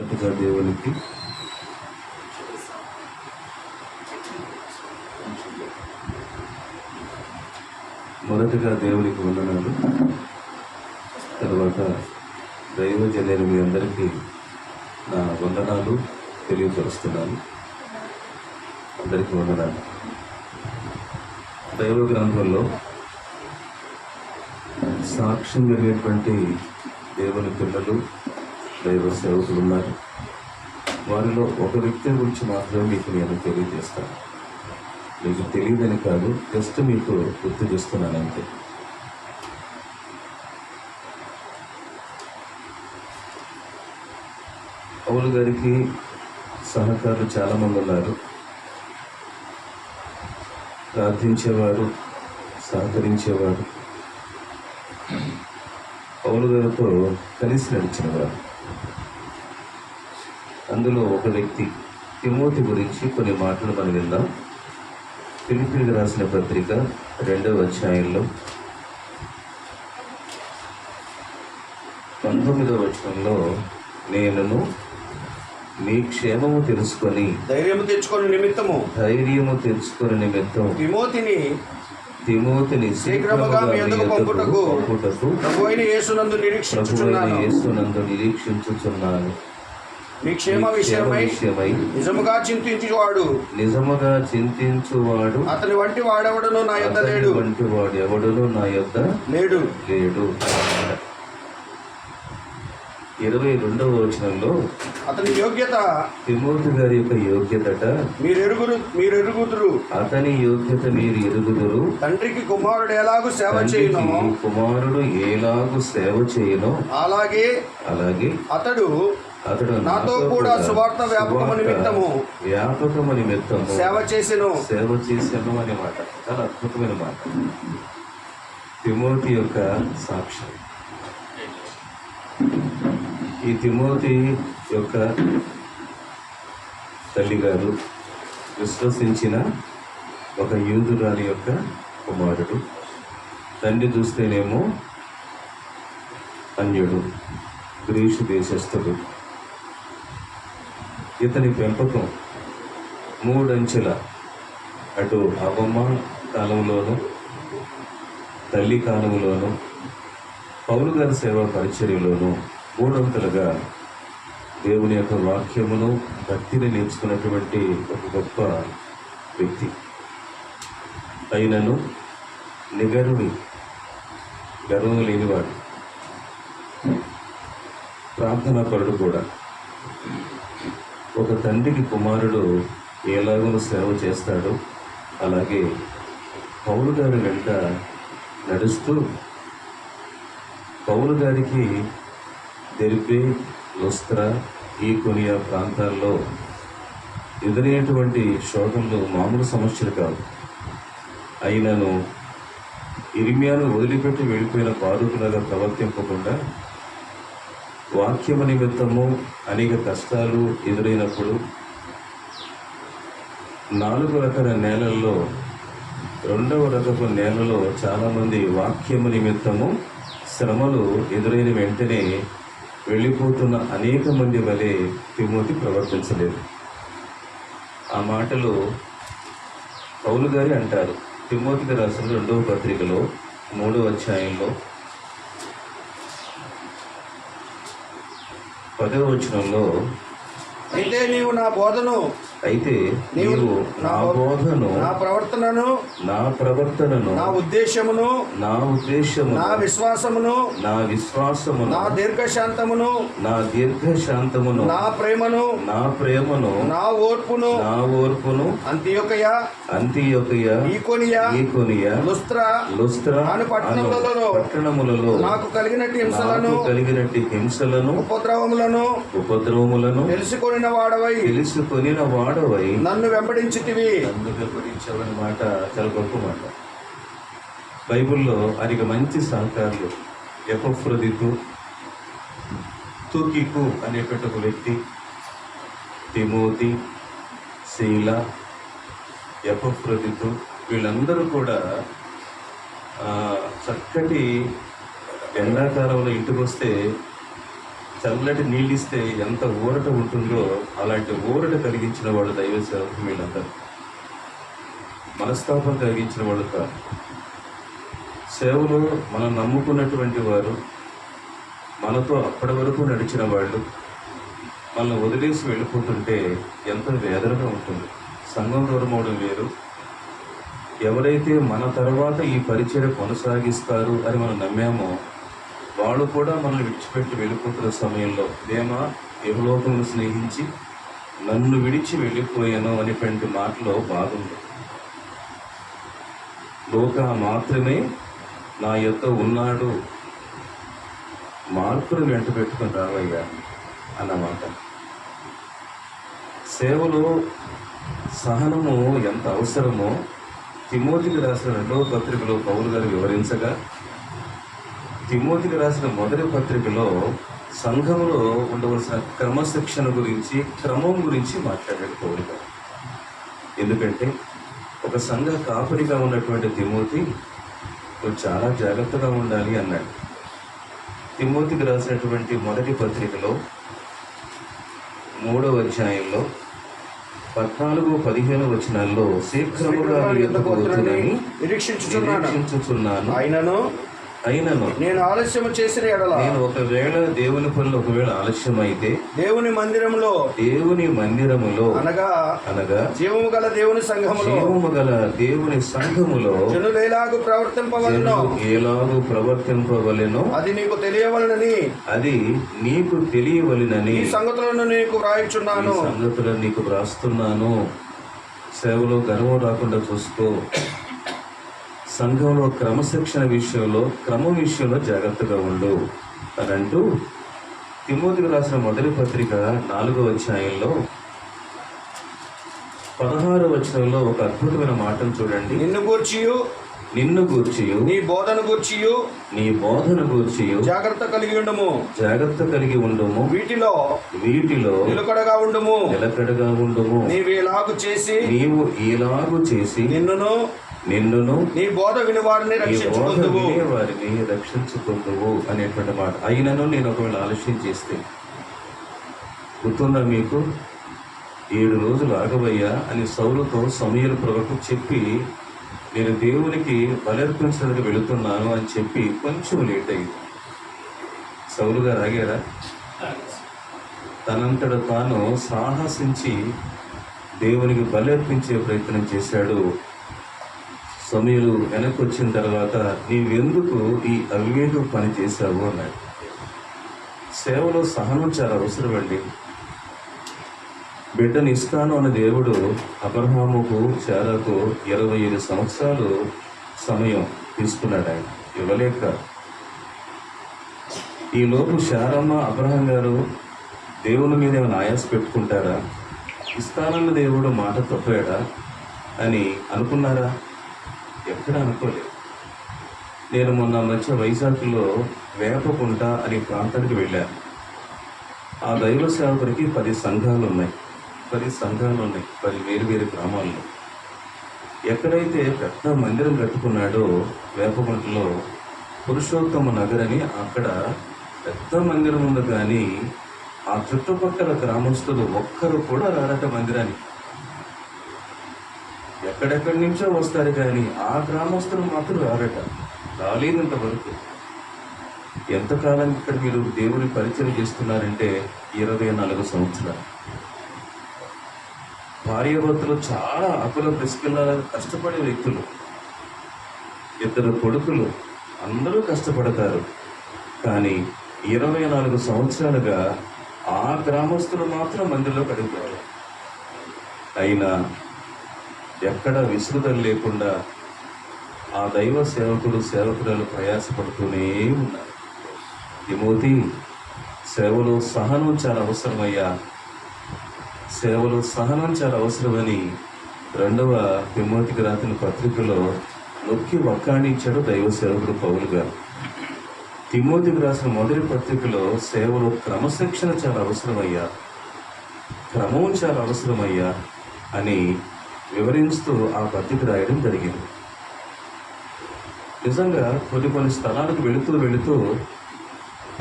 మొదటిగా దేవునికి వందనాలు. తర్వాత దైవజనులు మీ అందరికీ నా వందనాలు తెలియపరుస్తున్నాను. అందరికీ వందనాలు. దైవ గ్రంథంలో సాక్ష్యం కలిగేటువంటి దేవుని పిల్లలు, దైవ సేవకులు ఉన్నారు. వారిలో ఒక వ్యక్తి గురించి మాత్రమే మీకు నేను తెలియజేస్తాను. మీకు తెలియదని కాదు, జస్ట్ మీకు గుర్తు చేస్తున్నాను అంతే. పౌలు గారికి సహకారులు చాలామంది ఉన్నారు. ప్రార్థించేవారు, సహకరించేవారు, పౌలు గారితో కలిసి నడిచినవారు. అందులో ఒక వ్యక్తి తిమోతి గురించి కొన్ని మాటలు మనం విందాం. ఫిలిప్పీయులకు రాసిన పత్రిక 2వ అధ్యాయంలో 19వ వచనంలో, నేనును మీ క్షేమము తెలుసుకొని ధైర్యము తెచ్చుకొని నిమిత్తము తిమోతిని శీఘ్రముగా మీ యొద్దకు పంపుటకు ప్రభువైన యేసునందు నిరీక్షించుచున్నాను. మీ క్షేమ విషయమై నిజముగా చింతించువాడు అతని వంటి వాడెవడును నా యొద్ద లేడు. 22వ వచనంలో, అతని యోగ్యత, తిమోతి గారి యొక్క యోగ్యతట మీరెరుగుదురు. అతని యోగ్యత మీరు ఎరుగుదురు. తండ్రికి కుమారుడు ఎలాగూ సేవ చేయను అలాగే అతడు నాతో కూడా సువార్త వ్యాపకము నిమిత్తము సేవ చేసెను అనే మాట చాలా అద్భుతమైన మాట. తిమోతి యొక్క సాక్ష్యం. ఈ తిమోతి యొక్క తల్లిగారు విశ్వసించిన ఒక యూదురాలి యొక్క కుమారుడు. తండ్రి చూస్తేనేమో అన్యుడు, గ్రీసు దేశస్థుడు. ఇతని పెంపకం 3 అంచెల, అటు అవ్వమ్మ కాలంలోనూ తల్లి కాలంలోనూ పౌలు గారి సేవా పరిచర్యలోనూ 3 అంతలుగా దేవుని యొక్క వాక్యమును, భక్తిని నేర్చుకున్నటువంటి ఒక గొప్ప వ్యక్తి. అయినను గర్వం లేనివాడు, ప్రార్థనాపరుడు కూడా. ఒక తండ్రికి కుమారుడు ఎలాగో సేవ చేస్తాడో అలాగే పౌలు గారి వెంట నడుస్తూ పౌలు గారికి దెర్బే, లుస్త్రా, ఈకొనియా ప్రాంతాల్లో ఎదురైనటువంటి శోధనలు మామూలు సమస్యలు కాదు. అయినను ఇర్మియాను వదిలిపెట్టి వెళ్ళిపోయిన బారుకులాగా ప్రవర్తింపకుండా వాక్యము నిమిత్తము అనేక కష్టాలు ఎదురైనప్పుడు 4 రకాల నేలల్లో 2వ రకపు నేలలో చాలామంది వాక్యము నిమిత్తము శ్రమలు ఎదురైన వెంటనే వెళ్ళిపోతున్న అనేక మంది వలె తిమోతి ప్రవర్తించలేదు. ఆ మాటలు పౌలు గారి అంటారు. తిమోతికి రాసిన 2వ పత్రికలో 3వ అధ్యాయంలో 10వ వచనంలో, అయితే నీవు నా బోధను నా ప్రవర్తనను నా ఉద్దేశమును నా విశ్వాసమును నా దీర్ఘశాంతమును నా ప్రేమను నా ఓర్పును అంతియొకయ ఈకొనియా లుస్త్రా అను పట్టణములలో నాకు కలిగినట్టి హింసలను ఉపద్రవములను తెలుసుకొనిన వాడవై నన్ను వెంబడించావని మాట చాలా గొప్ప మాట. బైబిల్లో అనేక మంచి సహకారులు, ఎపఫ్రొదితు, తుకికు అనేటువంటి ఒక వ్యక్తి, తిమోతి, శీల, ఎపఫ్రొదితు, వీళ్ళందరూ కూడా చక్కటి ఎండాకాలంలో ఇంటికి వస్తే చల్లటి నీళ్ళు ఇస్తే ఎంత ఊరట ఉంటుందో అలాంటి ఊరట కలిగించిన వాళ్ళు దైవ సేవకులు వీళ్ళందరూ. మనస్తాపం కలిగించిన వాళ్ళు కాదు. సేవలో మనం నమ్ముకున్నటువంటి వారు, మనతో అప్పటి వరకు నడిచిన వాళ్ళు మనల్ని వదిలేసి వెళ్ళిపోతుంటే ఎంత వేదనగా ఉంటుంది. సంఘం దూరం అవడం వేరు, ఎవరైతే మన తర్వాత ఈ పరిచయం కొనసాగిస్తారు అని మనం నమ్మామో వాళ్ళు కూడా మనల్ని విడిచిపెట్టి వెళ్ళిపోతున్న సమయంలో ఇదేమా యెహోలోకమును స్నేహించి నన్ను విడిచి వెళ్ళిపోయాను అనేటువంటి మాటలో బాగుంది. లోక మాత్రమే నా యొద్ద ఉన్నాడు, మార్పును వెంట పెట్టుకుని రావయ్యా అన్నమాట. సేవలో సహనము ఎంత అవసరమో తిమోతికి రాసిన 2వ పత్రికలో పౌలు గారు వివరించగా, తిమోతికి రాసిన 1వ పత్రికలో సంఘంలో ఉండవలసిన క్రమశిక్షణ గురించి, క్రమం గురించి మాట్లాడాడు పౌలు గారు. ఎందుకంటే ఒక సంఘ కాపరిగా ఉన్నటువంటి తిమోతి నువ్వు చాలా జాగ్రత్తగా ఉండాలి అన్నాడు. తిమోతికి రాసినటువంటి 1వ పత్రికలో 3వ అధ్యాయంలో 14-15 వచనాల్లో శీఘ్రముగా నిరీక్షించుచున్నాను, అయినను నేను ఆలస్యము చేసిన ఎడల, నేను ఒకవేళ దేవుని పనులు ఒకవేళ ఆలస్యం అయితే దేవుని మందిరములో అనగా జీవము గల దేవుని సంఘములో జనులు ఎలాగూ ప్రవర్తింపవలెనో అది నీకు తెలియవలెనని ఈ సంగతులను నీకు వ్రాస్తున్నాను. సేవలో గర్వం రాకుండా చూసుకో. సంఘంలో క్రమశిక్షణ విషయంలో, క్రమం విషయంలో జాగ్రత్తగా ఉండు అని అంటూ తిమోతికి రాసిన 1వ పత్రిక 4వ అధ్యాయంలో 16వ వచనంలో ఒక అద్భుతమైన మాటను చూడండి. నిన్ను గూర్చియు నీ బోధన గూర్చియు జాగ్రత్త కలిగి ఉండుము, వీటిలో నిలకడగా ఉండుము. నీవు ఇలాగు చేసి నిన్నును నీ బోధ విని వారిని రక్షించుకుందువు అనేటువంటి మాట. అయినను నేను ఒకవేళ ఆలస్యం చేస్తే, గుర్తుందా మీకు? 7 రోజులు ఆగవయ్యా అని సౌలుతో సమూయేలు ప్రవక్త చెప్పి నేను దేవునికి బలర్పించడానికి వెళుతున్నాను అని చెప్పి కొంచెం లేట్ అయింది. సౌలు గారు ఆగారా? తనంతట తాను సాహసించి దేవునికి బలర్పించే ప్రయత్నం చేశాడు. సమూయేలు వెనక్కి వచ్చిన తర్వాత నీవెందుకు ఈ అవివేక పని చేశావు అన్నాడు. సేవలో సహనం చాలా అవసరం అండి. బిడ్డను ఇస్తాను అన్న దేవుడు అబ్రహాముకు, శారాకు 25 సంవత్సరాలు సమయం తీసుకున్నాడు. ఆయన ఇవ్వలేక ఈలోపు శారమ్మ, అబ్రహాం గారు దేవుని మీద ఏమైనా ఆయాస పెట్టుకుంటారా? ఇస్తానన్న దేవుడు మాట తప్పాడా అని అనుకున్నారా? ఎక్కడ అనుకోలేదు. నేను మొన్న మధ్య వైజాగ్లో వేపకుంట అనే ప్రాంతానికి వెళ్ళాను. ఆ దైవ సేవకుడికి 10 సంఘాలు ఉన్నాయి. 10 వేరు గ్రామాల్లో. ఎక్కడైతే పెద్ద మందిరం కట్టుకున్నాడో వేపకుంటలో పురుషోత్తమ నగర్ అని, అక్కడ పెద్ద మందిరం ఉంది. కానీ ఆ చుట్టుపక్కల గ్రామస్తులు ఒక్కరు కూడా రారట మందిరానికి. ఎక్కడెక్కడి నుంచో వస్తారు కానీ ఆ గ్రామస్తులు మాత్రం రారట. రాలేదంతవరకు. ఎంతకాలం ఇక్కడ మీరు దేవుని పరిచయం చేస్తున్నారంటే 24 సంవత్సరాలు. భార్యాభర్తలు చాలా అకుల ప్రిస్కిల్లాగా కష్టపడే వ్యక్తులు. 2 కొడుకులు, అందరూ కష్టపడతారు. కానీ 24 సంవత్సరాలుగా ఆ గ్రామస్తులు మాత్రం మందిరంలో గడిపారు. అయినా ఎక్కడ విసుగుదల లేకుండా ఆ దైవ సేవకురాలు ప్రయాసపడుతూనే ఉన్నారు. తిమోతి, సేవలో సహనం చాలా అవసరమయ్యా, సేవలో సహనం చాలా అవసరమని 2వ తిమోతికి రాసిన పత్రికలో నొక్కి వక్కాణించాడు దైవ సేవకుడు పౌలు గారు. తిమోతికి రాసిన 1వ పత్రికలో సేవలో క్రమశిక్షణ చాలా అవసరమయ్యా, క్రమం చాలా అవసరమయ్యా అని వివరిస్తూ ఆ పత్రిక రాయడం జరిగింది. నిజంగా కొన్ని స్థలాలకు వెళుతూ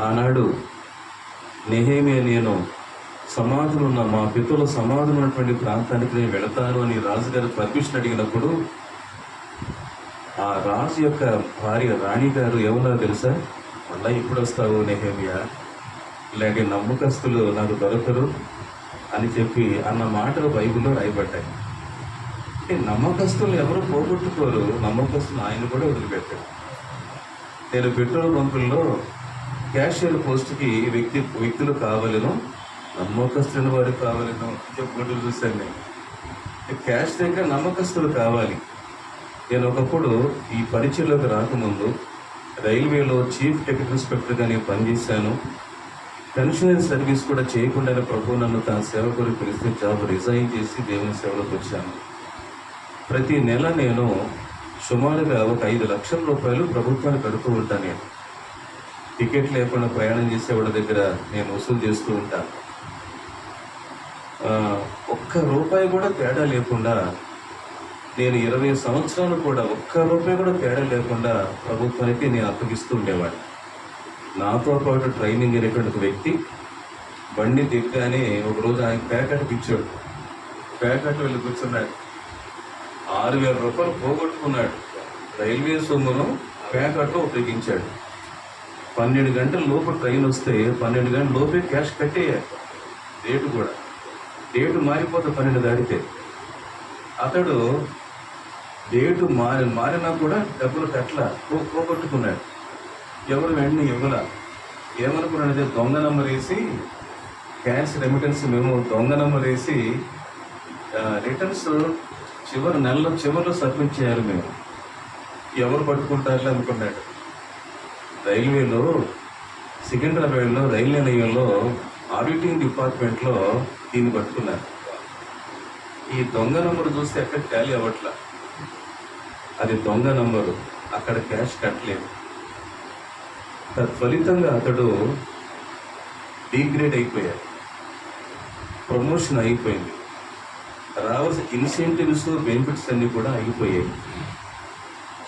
ఆనాడు నెహేమియా, నేను సమాధులు ఉన్న మా పితరుల సమాధులు ఉన్నటువంటి ప్రాంతానికి నేను వెళతాను అని రాజుగారు పర్మిషన్ అడిగినప్పుడు ఆ రాజు యొక్క భార్య రాణి గారు ఏమన్నారో తెలుసా? మళ్ళీ ఎప్పుడు వస్తావు నెహేమియా, ఇలాంటి నమ్మకస్తులు నాకు దొరకరు అని చెప్పి అన్న మాటలు బైబిల్లో రాయబడ్డాయి. అంటే నమ్మకస్తులు ఎవరు పోగొట్టుకోరు, నమ్మకస్తులు ఆయన కూడా వదిలిపెట్టాడు. నేను పెట్రోల్ బంకుల్లో క్యాషియర్ పోస్ట్కి వ్యక్తులు కావాలను, నమ్మకస్తుల వారు కావాలను చెప్పినట్టు చూశాను. నేను క్యాష్ దగ్గర నమ్మకస్తులు కావాలి. నేను ఒకప్పుడు ఈ పరిచయంలోకి రాకముందు రైల్వేలో చీఫ్ టికెట్ ఇన్స్పెక్టర్గా నేను పనిచేశాను. పెన్షనరీ సర్వీస్ కూడా చేయకుండానే ప్రభు నన్ను తన సేవ కొరకు పిలిస్తే జాబ్ రిజైన్ చేసి దేవుని సేవలోకి వచ్చాను. ప్రతి నెల నేను సుమారుగా ఒక 5 లక్షల రూపాయలు ప్రభుత్వానికి కడుతూ ఉంటాను. నేను టికెట్ లేకుండా ప్రయాణం చేసేవాడి దగ్గర నేను వసూలు చేస్తూ ఉంటాను. ఒక్క రూపాయి కూడా తేడా లేకుండా నేను 20 సంవత్సరాలు కూడా ఒక్క రూపాయి కూడా తేడా లేకుండా ప్రభుత్వానికి నేను అప్పగిస్తూ ఉండేవాడిని. నాతో పాటు ట్రైనింగ్ అయినటువంటి ఒక వ్యక్తి బండి దిగ్గానే ఒకరోజు ఆయన ప్యాకెట్ ఇచ్చాడు. ప్యాకెట్ వెళ్ళి కూర్చున్నాడు. 6,000 రూపాయలు పోగొట్టుకున్నాడు. రైల్వే సొమ్మును ప్యాకెట్లో ఉపయోగించాడు. 12 గంటల లోపు ట్రైన్ వస్తే 12 గంటల లోపే క్యాష్ కట్టేయాలి. డేటు మారిపోతే 12 దాటితే. అతడు డేటు మారినా కూడా డబ్బులు కట్టలా, పోగొట్టుకున్నాడు. ఎవరు వెంటనే ఇవ్వలా. ఏమనుకున్నాడు? దొంగ నంబర్ వేసి క్యాష్ రెమిటెన్స్ మేము దొంగ నంబర్ వేసి రిటర్న్స్ నెలలో చివరిలో సబ్మిట్ చేయాలి మేము, ఎవరు పట్టుకుంటారులే అనుకున్నాడు. రైల్వేలో సికింద్రాబాద్లో రైల్వే నిలయంలో ఆడిటింగ్ డిపార్ట్మెంట్లో దీన్ని పట్టుకున్నారు. ఈ దొంగ నంబరు చూస్తే ఎక్కడ టాలీ అవ్వట్లా. అది దొంగ నంబరు, అక్కడ క్యాష్ కట్టలేదు. తత్ఫలితంగా అతడు డీగ్రేడ్ అయిపోయాడు, ప్రమోషన్ అయిపోయింది, రావాల్సిన ఇన్సెంటివ్స్ బెనిఫిట్స్ అన్నీ కూడా అయిపోయాయి.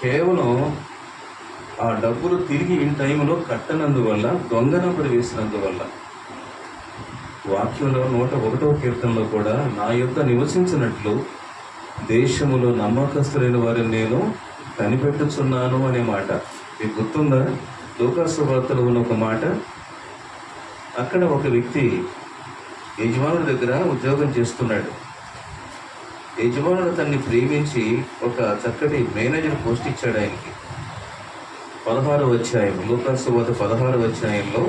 కేవలం ఆ డబ్బులు తిరిగి ఇన్ టైంలో కట్టనందువల్ల, దొంగ నంబరు వేసినందువల్ల. వాక్యంలో 101వ కీర్తనలో కూడా నా యొద్ద నివసించినట్లు దేశములో నమ్మకస్తులైన వారిని నేను కనిపెట్టుచున్నాను అనే మాట మీకు గుర్తుందా? లూకాసు వార్తలో ఉన్న ఒక మాట. అక్కడ ఒక వ్యక్తి యజమానుడి దగ్గర ఉద్యోగం చేస్తున్నాడు. యజమానుడు తన్ని ప్రేమించి ఒక చక్కటి మేనేజర్ పోస్ట్ ఇచ్చాడు ఆయనకి. 16వ అధ్యాయం, లూకాసు వార్త 16వ అధ్యాయంలో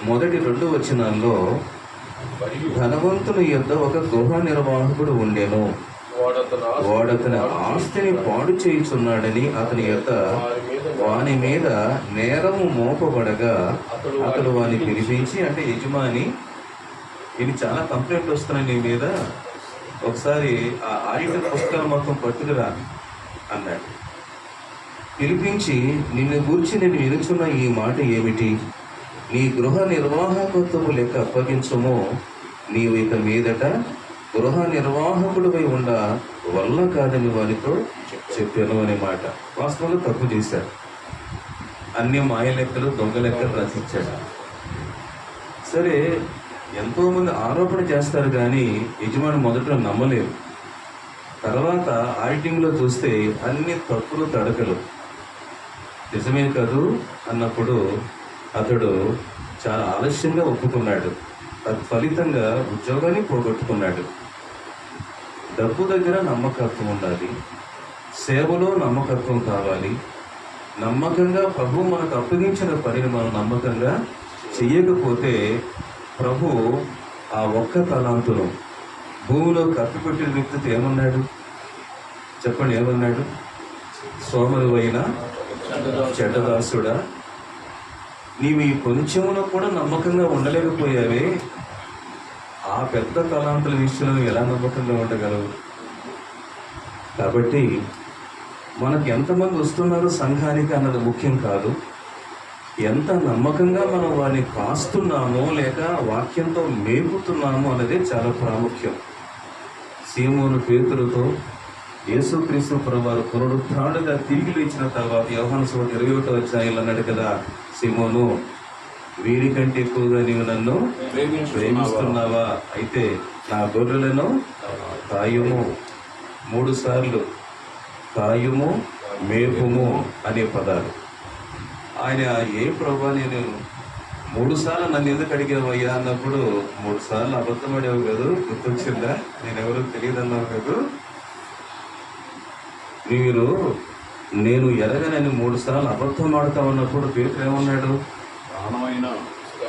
మొదటి 2 వచనాల్లో, ధనవంతుని యొద్ద ఒక గృహ నిర్వాహకుడు ఉండెను, వాడతని ఆస్తిని పాడు చేయుచున్నాడని అతని యొక్క వాని మీద నేరము మోపబడగా అతడు వాని పిలిపించి, అంటే యజమాని, ఇది చాలా కంప్లైంట్ వస్తున్నాయి నీ మీద, ఒకసారి ఆ ఆడిటర్ పుస్తకాలు మొత్తం పట్టుకురా అన్నాడు. పిలిపించి, నిన్ను గూర్చి నేను వినుచున్న ఈ మాట ఏమిటి? నీ గృహ నిర్వాహకత్వము లెక్క అప్పగించుము, నీవు ఇక మీదట గృహ నిర్వాహకుడిపై ఉండ వల్ల కాదని వారితో చెప్పాను అనే మాట. వాస్తవంలో తప్పు చేశాడు. అన్ని మాయ లెక్కలు, దొంగ లెక్కలు రచించాడు. సరే, ఎంతోమంది ఆరోపణ చేస్తారు కానీ యజమాని మొదట నమ్మలేరు. తర్వాత ఆడిటింగ్లో చూస్తే అన్ని తప్పులు తడకలు. నిజమే కాదు అన్నప్పుడు అతడు చాలా ఆలస్యంగా ఒప్పుకున్నాడు. తత్ఫలితంగా ఉద్యోగాన్ని పోగొట్టుకున్నాడు. డబ్బు దగ్గర నమ్మకత్వం ఉండాలి, సేవలో నమ్మకత్వం కావాలి. నమ్మకంగా ప్రభు మనకు అప్పగించిన పనిని మనం నమ్మకంగా చెయ్యకపోతే ప్రభు ఆ ఒక్క తలాంతును భూమిలో కప్పిపెట్టిన వ్యక్తితో ఏమన్నాడు చెప్పండి? ఏమన్నాడు? సోమరువైన చెడ్డదాసుడా, నీవు ఈ కొంచెంలో కూడా నమ్మకంగా ఉండలేకపోయావే, ఆ పెద్ద తలాంతుల విషయంలో ఎలా నమ్మకంగా ఉండగలవు? కాబట్టి మనకు ఎంతమంది వస్తున్నారు సంఘానికి అన్నది ముఖ్యం కాదు, ఎంత నమ్మకంగా మనం వారిని కాస్తున్నామో లేక వాక్యంతో మేపుతున్నామో అన్నదే చాలా ప్రాముఖ్యం. సీమోను పేతురుతో యేసుక్రీస్తు ప్రభువారు పునరుత్థానుడిగా తిరిగి లేచిన తర్వాత యోహాను సువార్త 21వ అధ్యాయంలో అన్నాడు కదా, సీమోను, వీరికంటే ఎక్కువగా నీవు నన్ను ప్రేమిస్తున్నావా? అయితే నా గొర్రెలను కాయుము. 3 సార్లు కాయుము, మేపుము అనే పదాలు. ఆయన ఏ ప్రభా నేను 3 సార్లు నన్ను ఎందుకు అడిగావయ్యా అన్నప్పుడు 3 సార్లు అబద్ధం ఆడావు కదా, గుర్తొచ్చిందా? నేనెవరో తెలియదు అన్నావు కదా. నేను ఎరగనని 3 సార్లు అబద్ధం ఆడుతామన్నప్పుడు పేతురు ఏమన్నాడు?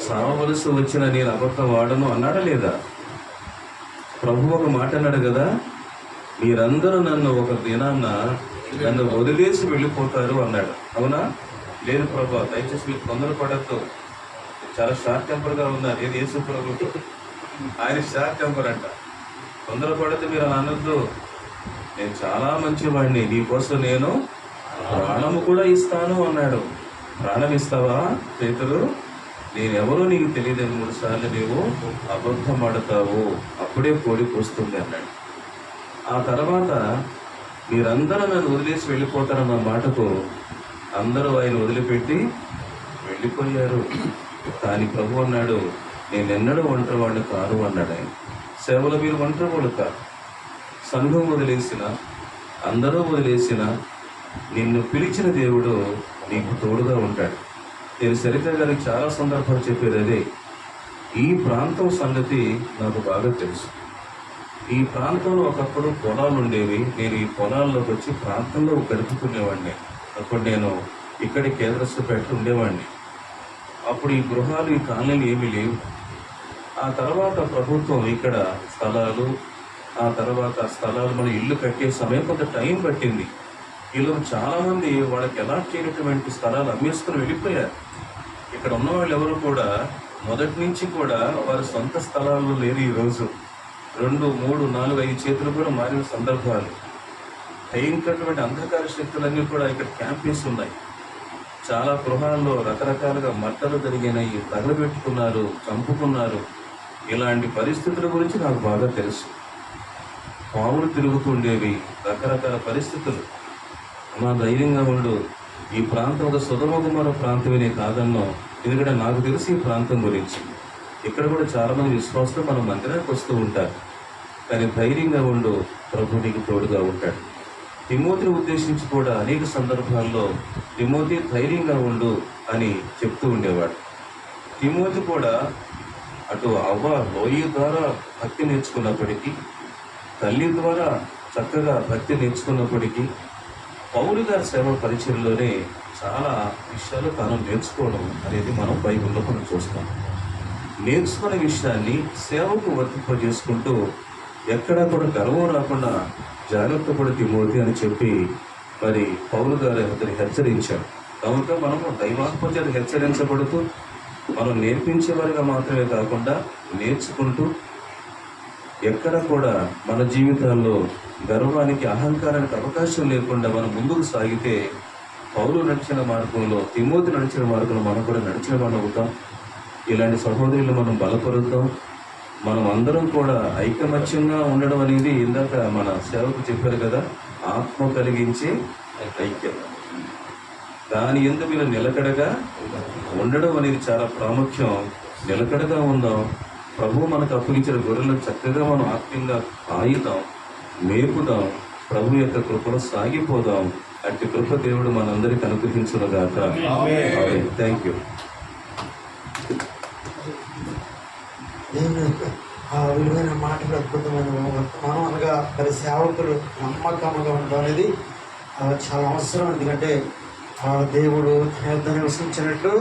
సావవలసి వచ్చిన నేను అబద్ధం ఆడను అన్నాడా లేదా? ప్రభు ఒక మాట అన్నాడు కదా, మీరందరూ నన్ను ఒక దినాన్న నన్ను వదిలేసి వెళ్ళిపోతారు అన్నాడు. అవునా? లేదు ప్రభు, దయచేసి మీరు తొందరపడద్దు, చాలా షార్ట్ టెంపర్గా ఉన్నారు. ఏది యేసు ప్రభు, ఆయన షార్ట్ టెంపర్ అంట. తొందరపడద్దు, మీరు అలా అనొద్దు, నేను చాలా మంచివాడిని, నీకోసం నేను ప్రాణము కూడా ఇస్తాను అన్నాడు. ప్రాణం ఇస్తావా పేతురు? నేనెవరో నీకు తెలియదని 3 సార్లు నీవు అబద్ధం ఆడతావు, అప్పుడే కోడికి వస్తుంది అన్నాడు. ఆ తర్వాత మీరందరూ నన్ను వదిలేసి వెళ్ళిపోతారన్న మాటకు అందరూ ఆయన వదిలిపెట్టి వెళ్ళిపోయారు. కానీ ప్రభు అన్నాడు, నేనెన్నడూ ఒంటరివాడిని కాదు అన్నాడు. ఆయన సేవలో మీరు ఒంటరివాడు కాదు. సంఘం వదిలేసిన, అందరూ వదిలేసిన, నిన్ను పిలిచిన దేవుడు నీకు తోడుగా ఉంటాడు. నేను సరిగ్గా గారికి చాలా సందర్భాలు చెప్పేది అదే. ఈ ప్రాంతం సంగతి నాకు బాగా తెలుసు. ఈ ప్రాంతంలో ఒకప్పుడు పొలాలు ఉండేవి. నేను ఈ పొలాల్లోకి వచ్చి ప్రాంతంలో గడుపుకునేవాడిని. అప్పుడు నేను ఇక్కడి కేంద్రస్థపేట ఉండేవాడిని. అప్పుడు ఈ గృహాలు, ఈ కాలనీలు ఏమీ లేవు. ఆ తర్వాత ప్రభుత్వం ఇక్కడ స్థలాలు, ఆ తర్వాత స్థలాలు మన ఇల్లు కట్టే సమయం కొంత టైం పట్టింది. వీళ్ళు చాలామంది వాళ్ళకి ఎలా చేయనటువంటి స్థలాలు అమ్మేసుకుని వెళ్ళిపోయారు. ఇక్కడ ఉన్న వాళ్ళు ఎవరు కూడా మొదటి నుంచి కూడా వారి సొంత స్థలాల్లో లేరు. ఈరోజు 2, 3, 4, 5 చేతులు కూడా మారిన సందర్భాలు. భయంకరమైన అంధకార శక్తులన్నీ కూడా ఇక్కడ క్యాంపేసి ఉన్నాయి. చాలా గృహాల్లో రకరకాలుగా మట్టలు జరిగినాయి, తగలబెట్టుకున్నారు, చంపుకున్నారు. ఇలాంటి పరిస్థితుల గురించి నాకు బాగా తెలుసు. పాములు తిరుగుతుండేవి, రకరకాల పరిస్థితులు. మా ధైర్యంగా ఉండు, ఈ ప్రాంతం ఒక సుధమగుమర ప్రాంతమే కాదన్నాం. ఎందుకంటే నాకు తెలిసి ఈ ప్రాంతం గురించి ఇక్కడ కూడా చాలామంది విశ్వాసులు మన మందిరానికి వస్తూ ఉంటారు. కానీ ధైర్యంగా ఉండు, ప్రభు నీకు తోడుగా ఉంటాడు. తిమోతిని ఉద్దేశించి కూడా అనేక సందర్భాల్లో తిమోతి ధైర్యంగా ఉండు అని చెప్తూ ఉండేవాడు. తిమోతి కూడా అటు అవ్వ లోయ ద్వారా భక్తి నేర్చుకున్నప్పటికీ, తల్లి ద్వారా చక్కగా భక్తి నేర్చుకున్నప్పటికీ, పౌలు గారి సేవ పరిచయంలోనే చాలా విషయాలు తాను నేర్చుకోవడం అనేది మనం బైబిల్లో మనం చూస్తాం. నేర్చుకున్న విషయాన్ని సేవకు వర్తింపజేసుకుంటూ ఎక్కడా కూడా గర్వం రాకుండా జాగ్రత్త పడి తిమోతి అని చెప్పి మరి పౌలు గారు అతని హెచ్చరించాడు. కనుక మనము దైవాత్మ చేత హెచ్చరించబడుతూ మనం నేర్పించేవారిగా మాత్రమే కాకుండా నేర్చుకుంటూ ఎక్కడ కూడా మన జీవితాల్లో గర్వానికి, అహంకారానికి అవకాశం లేకుండా మనం ముందుకు సాగితే పౌలు నడిచిన మార్గంలో, తిమోతి నడిచిన మార్గంలో మనం కూడా నడిచిన మనం అవుతాం. ఇలాంటి సహోదరులు మనం బలపరుద్దాం. మనం అందరం కూడా ఐకమత్యంగా ఉండడం అనేది ఇందాక మన సేవకు చెప్పారు కదా, ఆత్మ కలిగించే ఐక్యత. దాని యందు మీరు నిలకడగా ఉండడం అనేది చాలా ప్రాముఖ్యం. నిలకడగా ఉందాం. ప్రభు మనకు అప్పగించిన గొర్రెలను చక్కగా మనం ఆత్మీయంగా ఆయుదాం, మేపుదాం, ప్రభు యొక్క కృపను సాగిపోదాం. అట్టి కృప దేవుడు మనందరికీ అనుగ్రహించునుగాక. Thank you. దేవుని యొక్క ఆ విలువైన మాటలు, అద్భుతమైన వర్తమానం అనగా మరి సేవకులు నమ్మకంగా ఉండడం అనేది చాలా అవసరం. ఎందుకంటే దేవుడు తన యొద్ద నివసించినట్లు